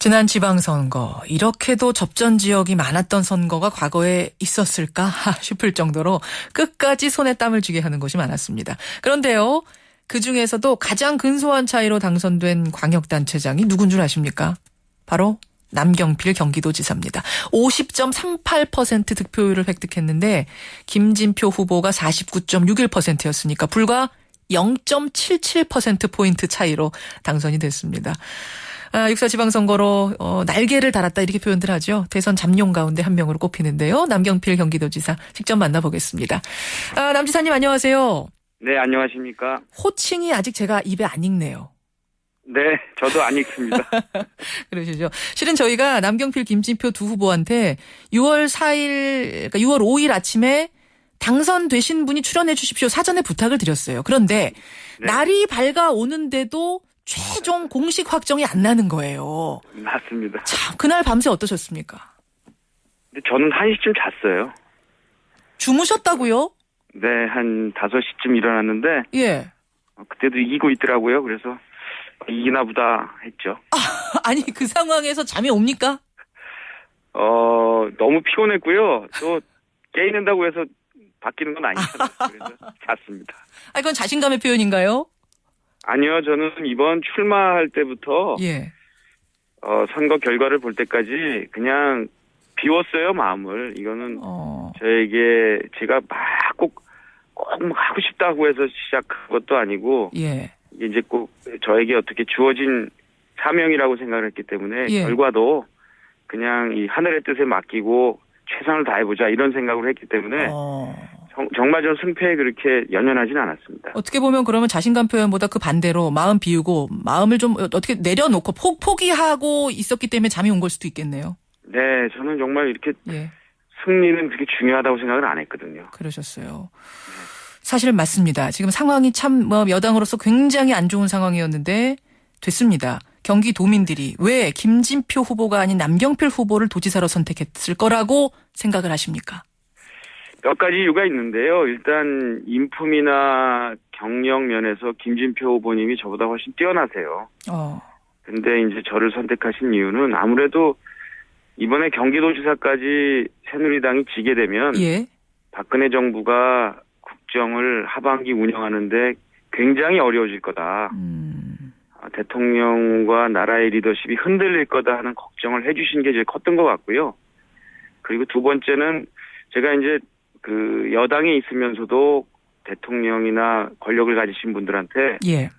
지난 지방선거, 이렇게도 접전 지역이 많았던 선거가 과거에 있었을까 싶을 정도로 끝까지 손에 땀을 쥐게 하는 곳이 많았습니다. 그런데요, 그중에서도 가장 근소한 차이로 당선된 광역단체장이 누군 줄 아십니까? 바로 남경필 경기도지사입니다. 50.38% 득표율을 획득했는데 김진표 후보가 49.61%였으니까 불과 0.77%포인트 차이로 당선이 됐습니다. 6.4 지방선거로 날개를 달았다 이렇게 표현들 하죠. 대선 잠룡 가운데 한 명으로 꼽히는데요. 남경필 경기도지사 직접 만나보겠습니다. 남지사님 안녕하세요. 네, 안녕하십니까. 호칭이 아직 제가 입에 안 익네요. 네, 저도 안 읽습니다. 그러시죠. 실은 저희가 남경필, 김진표 두 후보한테 6월 4일, 그러니까 6월 5일 아침에 당선되신 분이 출연해 주십시오. 사전에 부탁을 드렸어요. 그런데 네. 날이 밝아오는데도 최종 공식 확정이 안 나는 거예요. 맞습니다. 참, 그날 밤새 어떠셨습니까? 근데 저는 1시쯤 잤어요. 주무셨다고요? 네, 한 5시쯤 일어났는데 예. 그때도 이기고 있더라고요. 그래서 이기나 보다 했죠. 아니 그 상황에서 잠이 옵니까? 너무 피곤했고요. 또 깨있는다고 해서 바뀌는 건 아니잖아요. 그래서 잤습니다. 그건 자신감의 표현인가요? 아니요, 저는 이번 출마할 때부터 예. 선거 결과를 볼 때까지 그냥 비웠어요, 마음을. 이거는 저에게 제가 막 꼭 하고 싶다고 해서 시작한 것도 아니고 예. 이게 이제 꼭 저에게 어떻게 주어진 사명이라고 생각을 했기 때문에 예. 결과도 그냥 이 하늘의 뜻에 맡기고 최선을 다해보자 이런 생각을 했기 때문에 정말 저는 승패에 그렇게 연연하진 않았습니다. 어떻게 보면 그러면 자신감 표현보다 그 반대로 마음 비우고 마음을 좀 어떻게 내려놓고 포기하고 있었기 때문에 잠이 온 걸 수도 있겠네요. 네, 저는 정말 이렇게 예. 승리는 그렇게 중요하다고 생각을 안 했거든요. 그러셨어요. 사실 맞습니다. 지금 상황이 참 여당으로서 굉장히 안 좋은 상황이었는데 됐습니다. 경기도민들이 왜 김진표 후보가 아닌 남경필 후보를 도지사로 선택했을 거라고 생각을 하십니까? 몇 가지 이유가 있는데요. 일단 인품이나 경력 면에서 김진표 후보님이 저보다 훨씬 뛰어나세요. 근데 이제 저를 선택하신 이유는 아무래도 이번에 경기도지사까지 새누리당이 지게 되면 예. 박근혜 정부가 국정을 하반기 운영하는데 굉장히 어려워질 거다. 대통령과 나라의 리더십이 흔들릴 거다 하는 걱정을 해주신 게 제일 컸던 것 같고요. 그리고 두 번째는 제가 이제 그 여당에 있으면서도 대통령이나 권력을 가지신 분들한테 예.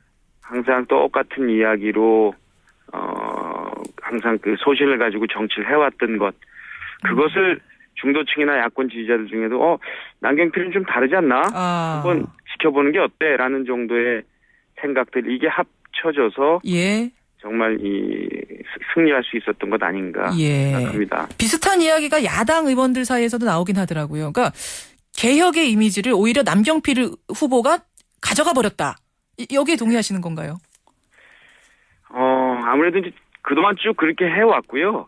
항상 똑같은 이야기로 항상 그 소신을 가지고 정치를 해왔던 것 그것을 중도층이나 야권 지지자들 중에도 남경필은 좀 다르지 않나? 한번 지켜보는 게 어때? 라는 정도의 생각들 이게 합쳐져서 예. 정말 승리할 수 있었던 것 아닌가 생각합니다. 비슷한 이야기가 야당 의원들 사이에서도 나오긴 하더라고요. 그러니까 개혁의 이미지를 오히려 남경필 후보가 가져가 버렸다. 여기에 동의하시는 건가요? 아무래도 이제 그동안 쭉 그렇게 해왔고요.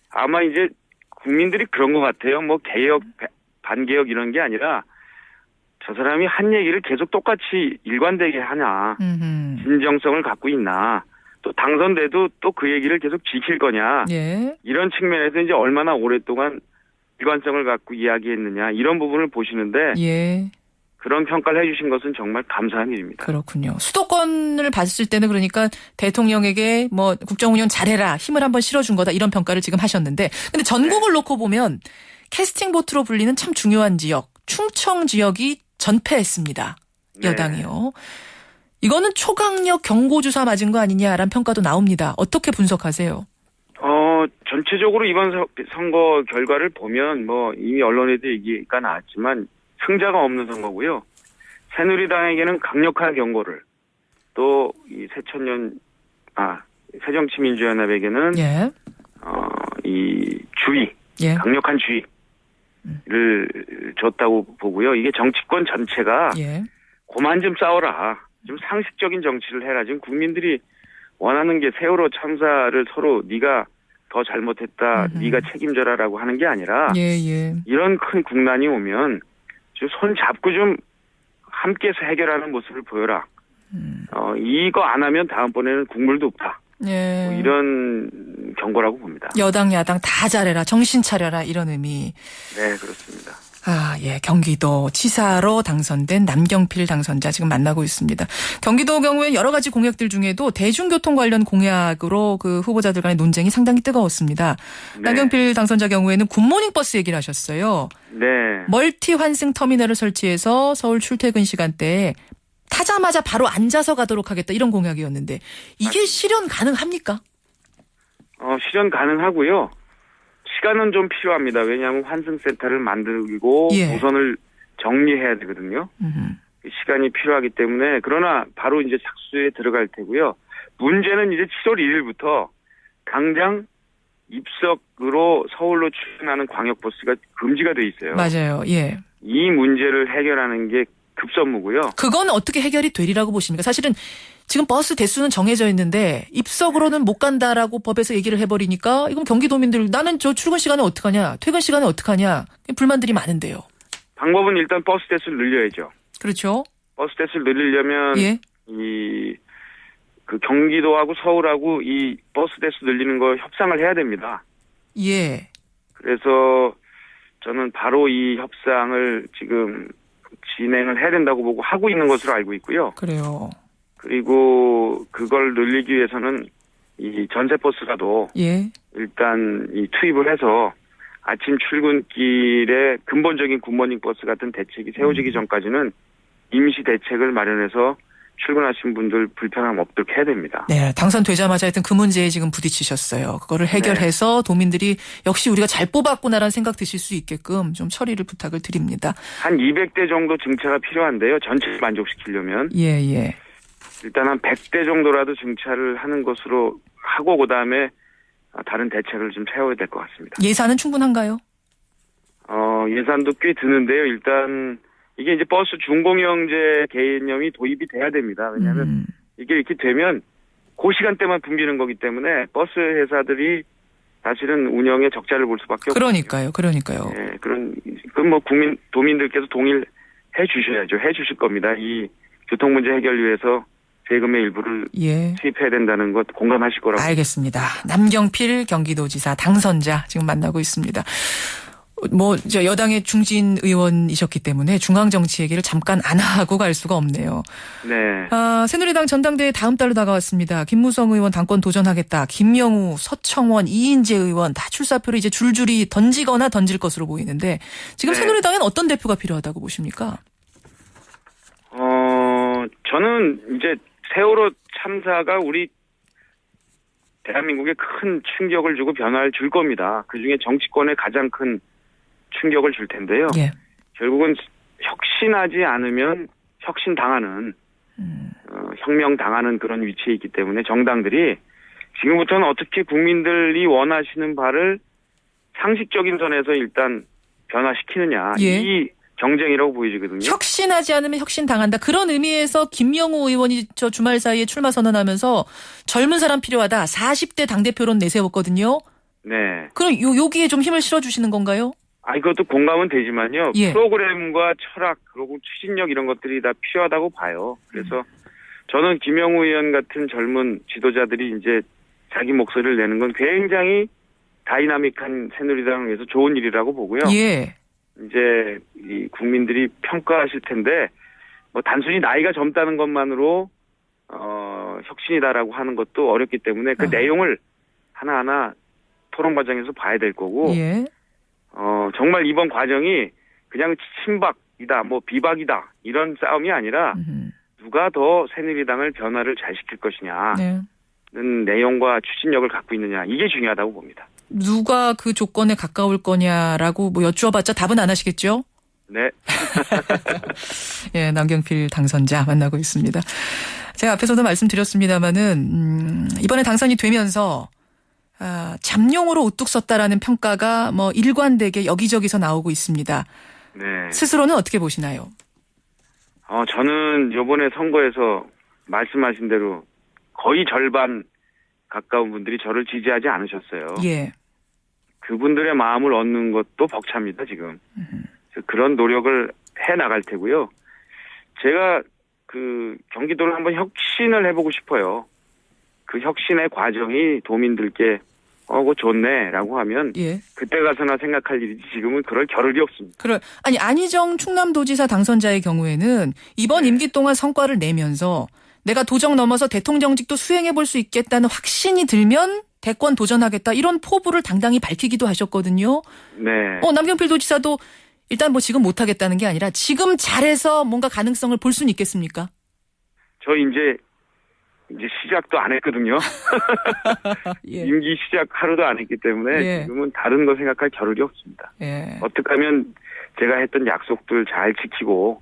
아마 이제 국민들이 그런 것 같아요. 뭐 개혁, 반개혁 이런 게 아니라 저 사람이 한 얘기를 계속 똑같이 일관되게 하냐. 진정성을 갖고 있나. 또 당선돼도 또 그 얘기를 계속 지킬 거냐. 예. 이런 측면에서 이제 얼마나 오랫동안 일관성을 갖고 이야기했느냐. 이런 부분을 보시는데 예. 그런 평가를 해주신 것은 정말 감사한 일입니다. 그렇군요. 수도권을 봤을 때는 그러니까 대통령에게 뭐 국정운영 잘해라 힘을 한번 실어준 거다 이런 평가를 지금 하셨는데 근데 전국을 놓고 보면 캐스팅 보트로 불리는 참 중요한 지역 충청 지역이 전패했습니다. 여당이요. 이거는 초강력 경고주사 맞은 거 아니냐라는 평가도 나옵니다. 어떻게 분석하세요? 전체적으로 이번 선거 결과를 보면 뭐 이미 언론에도 얘기가 나왔지만 승자가 없는 선거고요. 새누리당에게는 강력한 경고를 또 이 새정치민주연합에게는 예. 이 주의, 예. 강력한 주의를 줬다고 보고요. 이게 정치권 전체가 예. 그만 좀 싸워라. 좀 상식적인 정치를 해라. 지금 국민들이 원하는 게 세월호 참사를 서로 네가 더 잘못했다. 네가 책임져라라고 하는 게 아니라 예. 이런 큰 국난이 오면 좀 손 잡고 좀 함께해서 해결하는 모습을 보여라. 이거 안 하면 다음번에는 국물도 없다. 예. 뭐 이런 경고라고 봅니다. 여당 야당 다 잘해라. 정신 차려라. 이런 의미. 네, 그렇습니다. 예, 경기도 지사로 당선된 남경필 당선자 지금 만나고 있습니다. 경기도 경우에 여러 가지 공약들 중에도 대중교통 관련 공약으로 그 후보자들 간의 논쟁이 상당히 뜨거웠습니다. 네. 남경필 당선자 경우에는 굿모닝 버스 얘기를 하셨어요. 네. 멀티 환승 터미널을 설치해서 서울 출퇴근 시간대에 타자마자 바로 앉아서 가도록 하겠다 이런 공약이었는데 이게 실현 가능합니까? 실현 가능하고요. 시간은 좀 필요합니다. 왜냐하면 환승센터를 만들고 예. 노선을 정리해야 되거든요. 시간이 필요하기 때문에 그러나 바로 이제 착수에 들어갈 테고요. 문제는 이제 7월 1일부터 당장 입석으로 서울로 출근하는 광역버스가 금지가 돼 있어요. 맞아요. 예. 이 문제를 해결하는 게 급선무고요. 그건 어떻게 해결이 되리라고 보십니까? 사실은 지금 버스 대수는 정해져 있는데 입석으로는 못 간다라고 법에서 얘기를 해버리니까 이건 경기도민들 나는 저 출근 시간에 어떡하냐 퇴근 시간에 어떡하냐 불만들이 많은데요. 방법은 일단 버스 대수를 늘려야죠. 그렇죠. 버스 대수를 늘리려면 예. 그 경기도하고 서울하고 이 버스 대수 늘리는 거 협상을 해야 됩니다. 예. 그래서 저는 바로 이 협상을 지금 진행을 해야 된다고 보고 하고 있는 것으로 알고 있고요. 그래요. 그리고 그걸 늘리기 위해서는 이 전세버스라도 예. 일단 이 투입을 해서 아침 출근길에 근본적인 굿모닝 버스 같은 대책이 세워지기 전까지는 임시 대책을 마련해서 출근하신 분들 불편함 없도록 해야 됩니다. 네, 당선되자마자 하여튼 그 문제에 지금 부딪히셨어요. 그거를 해결해서 도민들이 역시 우리가 잘 뽑았구나라는 생각 드실 수 있게끔 좀 처리를 부탁을 드립니다. 한 200대 정도 증차가 필요한데요. 전체를 만족시키려면. 예, 예. 일단 한 100대 정도라도 증차를 하는 것으로 하고 그다음에 다른 대책을 좀 세워야 될 것 같습니다. 예산은 충분한가요? 예산도 꽤 드는데요. 일단 이게 이제 버스 준공영제 개념이 도입이 돼야 됩니다. 왜냐하면 이게 이렇게 되면 그 시간대만 붐비는 거기 때문에 버스 회사들이 사실은 운영에 적자를 볼 수밖에 없거든요. 그러니까요. 네, 뭐 도민들께서 동의를 해 주셔야죠. 해 주실 겁니다. 이 교통 문제 해결 위해서 세금의 일부를 예. 투입해야 된다는 것 공감하실 거라고. 알겠습니다. 남경필 경기도지사 당선자 지금 만나고 있습니다. 저 여당의 중진 의원이셨기 때문에 중앙 정치 얘기를 잠깐 안 하고 갈 수가 없네요. 네. 새누리당 전당대회 다음 달로 다가왔습니다. 김무성 의원 당권 도전하겠다. 김영우, 서청원, 이인재 의원 다 출사표를 이제 줄줄이 던지거나 던질 것으로 보이는데 지금 네. 새누리당엔 어떤 대표가 필요하다고 보십니까? 저는 이제 세월호 참사가 우리 대한민국에 큰 충격을 주고 변화를 줄 겁니다. 그중에 정치권에 가장 큰 충격을 줄 텐데요. 예. 결국은 혁신하지 않으면 혁신당하는 혁명당하는 그런 위치에 있기 때문에 정당들이 지금부터는 어떻게 국민들이 원하시는 바를 상식적인 선에서 일단 변화시키느냐. 예. 이 경쟁이라고 보여지거든요. 혁신하지 않으면 혁신당한다. 그런 의미에서 김영우 의원이 저 주말 사이에 출마 선언하면서 젊은 사람 필요하다. 40대 당대표론 내세웠거든요. 네. 그럼 여기에 좀 힘을 실어주시는 건가요? 이것도 공감은 되지만요. 예. 프로그램과 철학 그리고 추진력 이런 것들이 다 필요하다고 봐요. 그래서 저는 김영우 의원 같은 젊은 지도자들이 이제 자기 목소리를 내는 건 굉장히 다이나믹한 새누리당을 위해서 좋은 일이라고 보고요. 예. 이제 이 국민들이 평가하실 텐데 뭐 단순히 나이가 젊다는 것만으로 혁신이다라고 하는 것도 어렵기 때문에 그 내용을 하나하나 토론 과정에서 봐야 될 거고. 예. 정말 이번 과정이 그냥 친박이다, 뭐 비박이다 이런 싸움이 아니라 누가 더 새누리당을 변화를 잘 시킬 것이냐는 네. 내용과 추진력을 갖고 있느냐 이게 중요하다고 봅니다. 누가 그 조건에 가까울 거냐라고 뭐 여쭈어봤자 답은 안 하시겠죠? 네. 예, 남경필 당선자 만나고 있습니다. 제가 앞에서도 말씀드렸습니다마는 이번에 당선이 되면서 잠룡으로 우뚝 섰다라는 평가가 뭐 일관되게 여기저기서 나오고 있습니다. 네. 스스로는 어떻게 보시나요? 저는 이번에 선거에서 말씀하신 대로 거의 절반 가까운 분들이 저를 지지하지 않으셨어요. 예. 그분들의 마음을 얻는 것도 벅찹니다, 지금. 그런 노력을 해 나갈 테고요. 제가 그 경기도를 한번 혁신을 해보고 싶어요. 그 혁신의 과정이 도민들께 그거 좋네라고 하면 예. 그때 가서나 생각할 일이지 지금은 그럴 겨를이 없습니다. 아니 안희정 충남도지사 당선자의 경우에는 이번 임기 동안 성과를 내면서 내가 도정 넘어서 대통령직도 수행해 볼 수 있겠다는 확신이 들면 대권 도전하겠다 이런 포부를 당당히 밝히기도 하셨거든요. 네. 남경필 도지사도 일단 뭐 지금 못하겠다는 게 아니라 지금 잘해서 뭔가 가능성을 볼 수는 있겠습니까? 저 이제 시작도 안 했거든요. 예. 임기 시작 하루도 안 했기 때문에 예. 지금은 다른 거 생각할 겨를이 없습니다. 예. 어떻게 하면 제가 했던 약속들 잘 지키고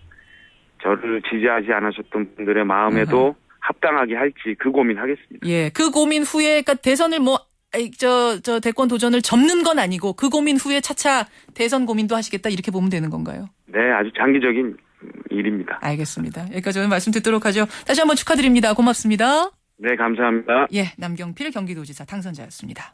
저를 지지하지 않으셨던 분들의 마음에도 합당하게 할지 그 고민하겠습니다. 예. 그 고민 후에 그러니까 대선을 저 대권 도전을 접는 건 아니고 그 고민 후에 차차 대선 고민도 하시겠다 이렇게 보면 되는 건가요? 네, 아주 장기적인 일입니다. 알겠습니다. 여기까지 오늘 말씀 듣도록 하죠. 다시 한번 축하드립니다. 고맙습니다. 네, 감사합니다. 예, 남경필 경기도지사 당선자였습니다.